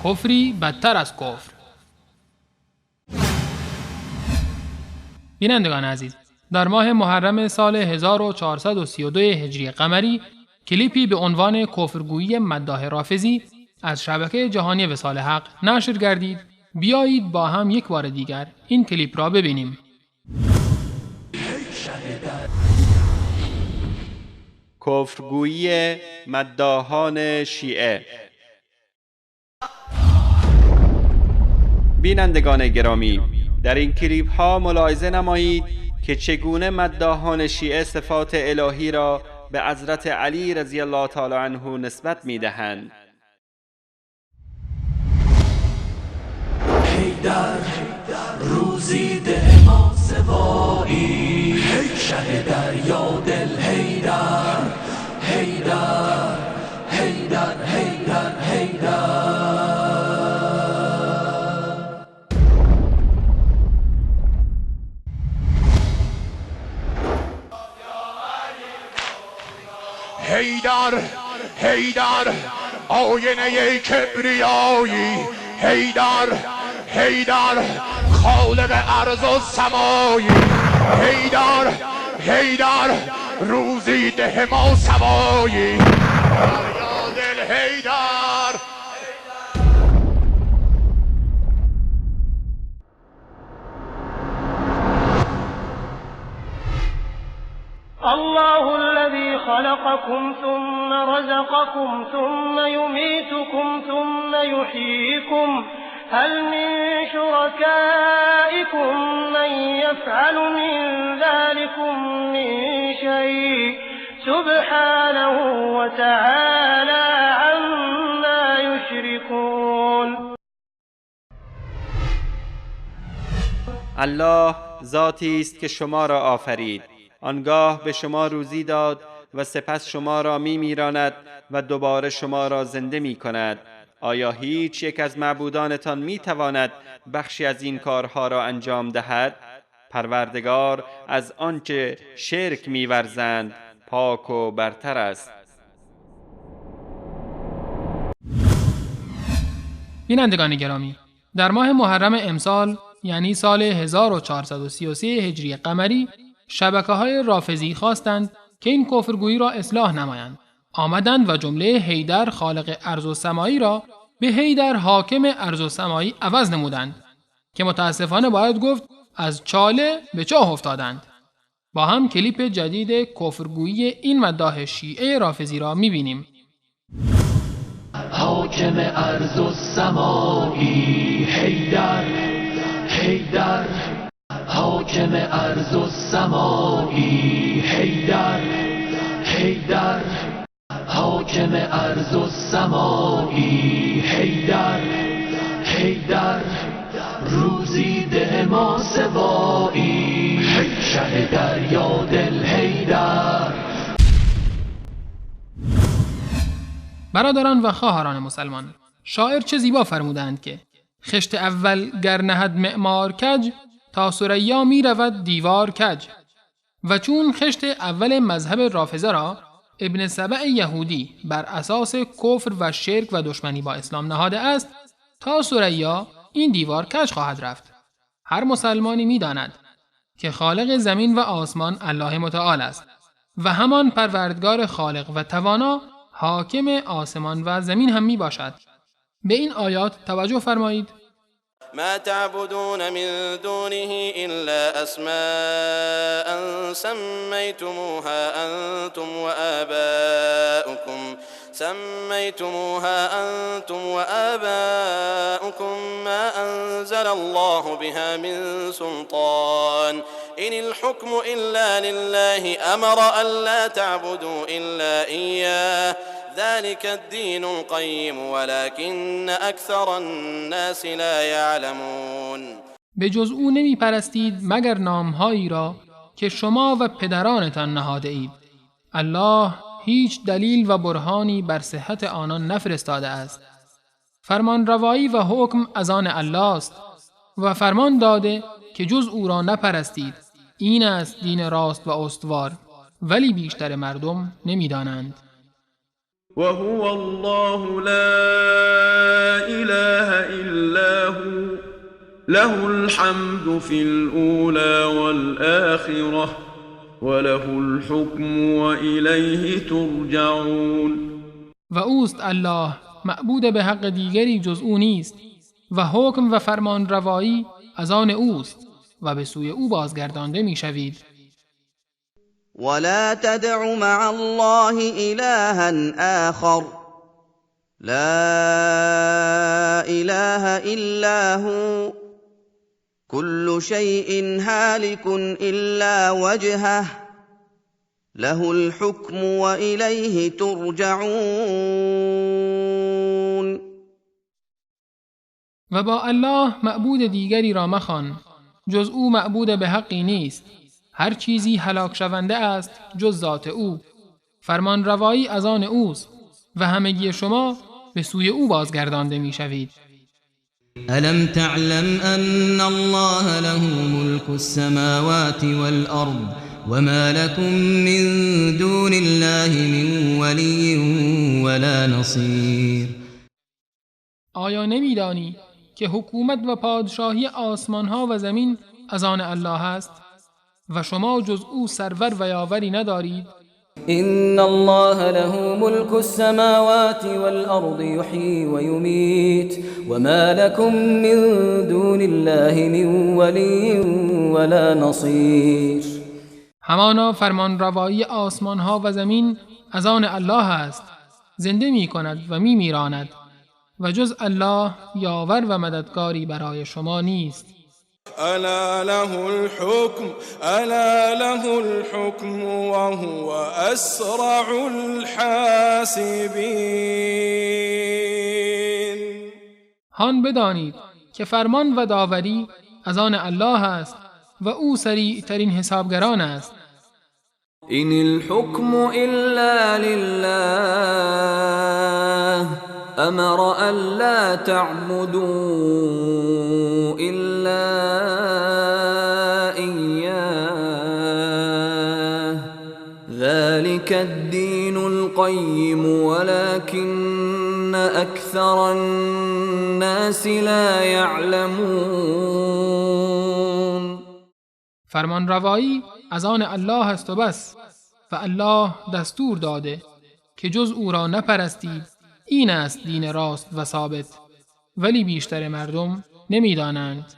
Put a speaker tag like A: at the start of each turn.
A: کفری بدتر از کفر. بینندگان عزیز، در ماه محرم سال 1432 هجری قمری کلیپی به عنوان کفرگویی مداح رافضی از شبکه جهانی وصال حق نشر گردید. بیایید با هم یک بار دیگر این کلیپ را ببینیم.
B: کفرگویی مداحان شیعه. بینندگان گرامی، در این کلیپ ها ملاحظه نمایید که چگونه مداحان شیعه صفات الهی را به حضرت علی رضی الله تعالی عنه نسبت می‌دهند.
C: حیدر روزی ده ما سوایی، شه دریا دل حیدر حیدر حیدر حیدر حیدر.
D: حیدر حیدر آینه کبریایی، حیدر حیدر خالق ارض و سمایی، حیدر حیدر روزی ده ما سوایی، دریا دل حیدر.
E: الله الذي خلقكم ثم رزقكم ثم يميتكم ثم يحييكم هل من شركائكم من يفعل من ذلكم من شيء سبحانه وتعالى عما يشركون.
B: الله ذاتی است که شما را آفرید، آنگاه به شما روزی داد و سپس شما را میراند و دوباره شما را زنده می کند. آیا هیچ یک از معبودانتان می تواند بخشی از این کارها را انجام دهد؟ پروردگار از آنچه شرک می ورزند پاک و برتر است.
A: بینندگان گرامی، در ماه محرم امسال یعنی سال 1433 هجری قمری شبکه‌های رافضی خواستند که این کفرگویی را اصلاح نمایند. آمدند و جمله حیدر خالق ارض و سمایی را به حیدر حاکم ارض و سمایی عوض نمودند که متاسفانه باید گفت از چاله به چاه افتادند. با هم کلیپ جدید کفرگویی این مداح شیعه رافضی را می‌بینیم.
C: حاکم ارض و سمایی، حیدر حیدر حاکم ارض و سمایی، حیدر حیدر حاکم ارض و سمایی، حیدر حیدر روزی ده ما سوایی، شه دریا دل حیدر.
A: برادران و خواهران مسلمان، شاعر چه زیبا فرمودند که خشت اول گر نهد معمار کج، تا ثریا می رود دیوار کج. و چون خشت اول مذهب رافضه را ابن سبع یهودی بر اساس کفر و شرک و دشمنی با اسلام نهاده است، تا ثریا این دیوار کج خواهد رفت. هر مسلمانی می داند که خالق زمین و آسمان الله متعال است و همان پروردگار خالق و توانا حاکم آسمان و زمین هم می باشد. به این آیات توجه فرمایید.
F: ما تعبدون من دونه إلا أسماء سميتموها أنتم وآباؤكم ما أنزل الله بها من سلطان إن الحكم إلا لله أمر ألا تعبدوا إلا إياه ذلك الدين القيم ولكن أكثر الناس لا يعلمون.
A: به جز او نمی پرستید مگر نامهایی را که شما و پدرانتان نهاده اید. الله هیچ دلیل و برهانی بر صحت آنان نفرستاده است. فرمان روایی و حکم از آن الله است و فرمان داده که جز او را نپرستید. این است دین راست و استوار، ولی بیشتر مردم نمی دانند.
G: وهو الله لا إله له الحمد في الأولى والآخرة وله الحكم وإلیه ترجعون.
A: و اوست الله، معبود به حق دیگری جز او نیست و حکم و فرمان روایی از آن اوست و به سوی او بازگردانده می شوید.
H: ولا تدع مع الله إلها آخر لا إله إلا هو كل شيء هالك إلا وجهه له الحكم وإليه ترجعون.
A: و با الله معبود دیگری را مخوان، جز او معبود به حقی نیست. هر چیزی هلاک شونده است جز ذات او. فرمان روایی از آن اوست و همگی شما به سوی او بازگردانده می شوید.
I: ألم تعلم أن الله له ملك السماوات والأرض وما لكم من دون الله من ولي ولا نصير.
A: آیا نمی‌دانی که حکومت و پادشاهی آسمان‌ها و زمین از آن الله است و شما جز او سرور و یاوری ندارید؟
J: إن الله له ملك السماوات والأرض يحيي ويميت وما لكم من دون الله من ولي ولا نصير.
A: همانا فرمان روایی آسمان‌ها و زمین از آن الله است، زنده می کند و می میراند و جز الله یاور و مددگاری برای شما نیست.
F: ألا له الحكم وهو أسرع الحاسبين.
A: هان بدانید که فرمان و داوری از آن الله است و او سریع ترین حسابگران است.
J: إن الحكم إلا لله أمر ألا تعبدوا إلا إياه ذلك الدين القيم ولكن أكثر الناس لا يعلمون.
A: فرمان روایی از آن الله است و بس، و الله دستور داده که جز او را نپرستید. این است دین راست و ثابت، ولی بیشتر مردم نمی‌دانند.